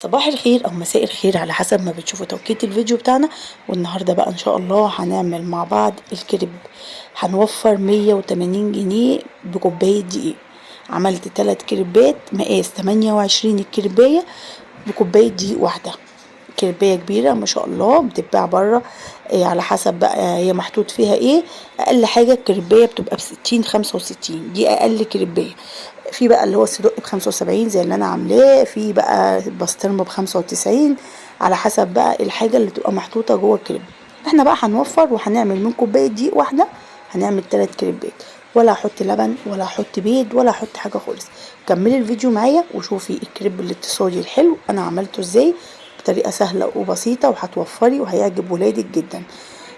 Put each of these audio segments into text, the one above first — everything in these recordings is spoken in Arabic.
صباح الخير او مساء الخير على حسب ما بتشوفوا توقيت الفيديو بتاعنا. والنهارده بقى ان شاء الله هنعمل مع بعض الكريب. هنوفر 180 جنيه بكوبايه دقيق. عملت 3 كريبات مقاس 28 الكريبايه بكوبايه دقيق واحده. كريبايه كبيره ما شاء الله بتتباع بره. على حسب بقى هي محطوط فيها ايه. اقل حاجه الكريبايه بتبقى ب60 65، دي اقل كريبايه. في بقى اللي هو الصدق ب75 زي اللي انا عاملاه، في بقى بسطرمه ب95، على حسب بقى الحاجه اللي تبقى محطوطه جوه الكريب. احنا بقى هنوفر وهنعمل من كوبايه دقيق واحده هنعمل 3 كريبات، ولا هحط لبن ولا هحط بيض ولا هحط حاجه خالص. كملي الفيديو معايا وشوفي الكريب الاقتصادي الحلو انا عملته ازاي بطريقه سهله وبسيطه، وهتوفري وهيعجب ولادك جدا.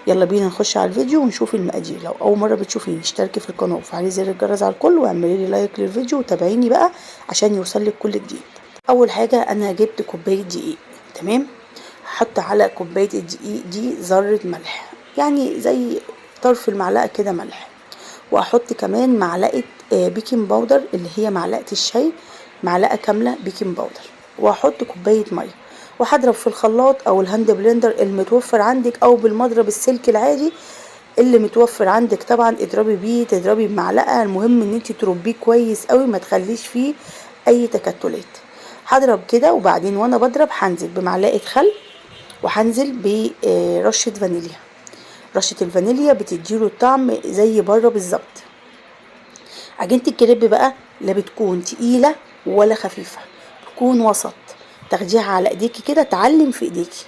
يلا بينا نخش على الفيديو ونشوف المقادير. لو اول مره بتشوفيني اشتركي في القناه وفعلي زر الجرس على الكل واعملي لي لايك للفيديو وتابعيني بقى عشان يوصلك كل جديد. اول حاجه انا جبت كوبايه دقيق. تمام. هحط على كوبايه الدقيق دي ذره ملح، يعني زي طرف المعلقه كده ملح. واحط كمان معلقه بيكنج باودر اللي هي معلقه الشاي، معلقه كامله بيكنج باودر. واحط كوبايه ميه وهضرب في الخلاط او الهاند بلندر المتوفر عندك او بالمضرب السلك العادي اللي متوفر عندك. طبعا اضربي بيه، تضربي بمعلقه، المهم ان انت تربيه كويس قوي ما تخليش فيه اي تكتلات. هضرب كده وبعدين وانا بضرب هنزل بمعلقه خل وهنزل برشه فانيليا. رشه الفانيليا بتديله الطعم زي بره بالظبط. عجينه الكريب بقى لا بتكون تقيله ولا خفيفه، تكون وسط. تاخديها على ايديكي كده تعلم في ايديكي،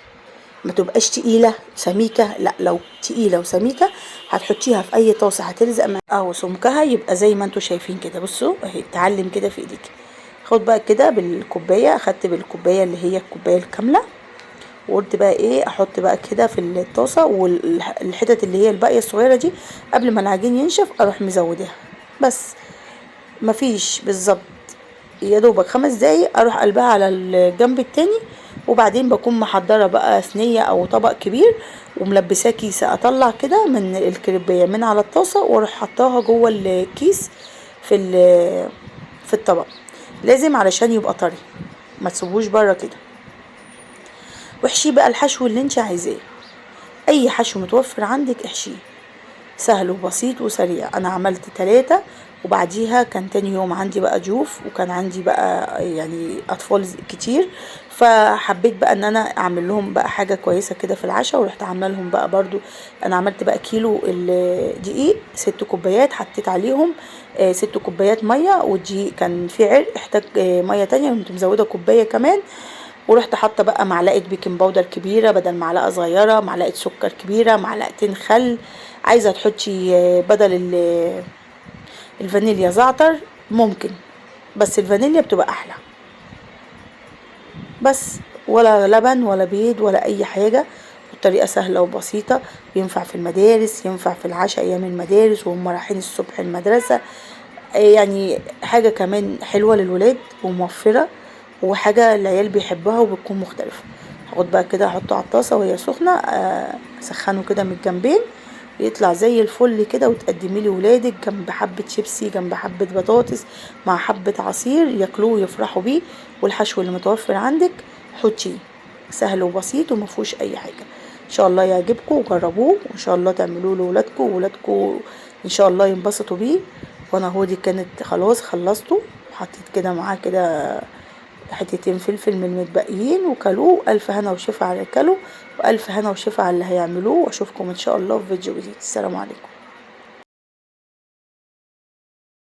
ما تبقاش تقيله سميكه. لا، لو تقيله وسميكه هتحطيها في اي طاسه هتلزق معاها، او سمكها يبقى زي ما انتوا شايفين كده. بصوا اهي تعلم كده في ايديكي. خد بقى كده بالكوبايه، اخدت بالكوبايه اللي هي الكوبايه الكامله، وقلت بقى ايه احط بقى كده في الطاسه، والحتت اللي هي الباقيه الصغيره دي قبل ما العجين ينشف اروح مزوداها. بس مفيش بالظبط يا دوبك 5 دقايق اروح قلبها على الجنب التاني. وبعدين بكون محضره بقى صينيه او طبق كبير وملبساه كيسه، اطلع كده من الكريبيه من على الطاسه واروح حطاها جوه الكيس في في الطبق. لازم علشان يبقى طري، ما تسيبوش بره كده. واحشيه بقى الحشو اللي انت عايزاه، اي حشو متوفر عندك احشيه، سهل وبسيط وسريع. انا عملت 3 وبعديها كان تاني يوم عندي بقى ضيوف وكان عندي بقى يعني اطفال كتير، فحبيت بقى ان انا اعمل لهم بقى حاجه كويسه كده في العشاء، ورحت عامله لهم بقى برضو. انا عملت بقى كيلو الدقيق 6 كوبايات، حطيت عليهم 6 كوبايات ميه، والدقيق كان في عرق احتاج ميه تانية، كنت مزوده كوبايه كمان. ورحت حاطه بقى معلقه بيكنج باودر كبيره بدل معلقه صغيره، معلقه سكر كبيره، معلقتين خل. عايزه تحطي بدل الفانيليا زعتر ممكن، بس الفانيليا بتبقى احلى. بس ولا لبن ولا بيض ولا اي حاجه، الطريقه سهله وبسيطه. ينفع في المدارس، ينفع في العشاء ايام المدارس وهم رايحين الصبح المدرسه. يعني حاجه كمان حلوه للولاد وموفره، وحاجه العيال بيحبوها وبتكون مختلفه. هاخد بقى كده احطه على الطاسه وهي سخنه، اسخنه كده من الجنبين يطلع زي الفل كده، وتقدميه لولادك جنب حبه شيبسي، جنب حبه بطاطس، مع حبه عصير ياكلوه ويفرحوا بيه. والحشو اللي متوفر عندك حطيه، سهل وبسيط ومفهوش اي حاجه. ان شاء الله يعجبكم وجربوه، وان شاء الله تعملوه لولادكم، وولادكم ان شاء الله ينبسطوا بيه. وانا هو دي كانت خلاص خلصته، حطيت كده معاه كده حتتين فلفل من المتبقيين وكلوه. الف هنا وشفا على الكلو، والف هنا وشفا على اللي هيعملوه، واشوفكم ان شاء الله في فيديو جديد. السلام عليكم.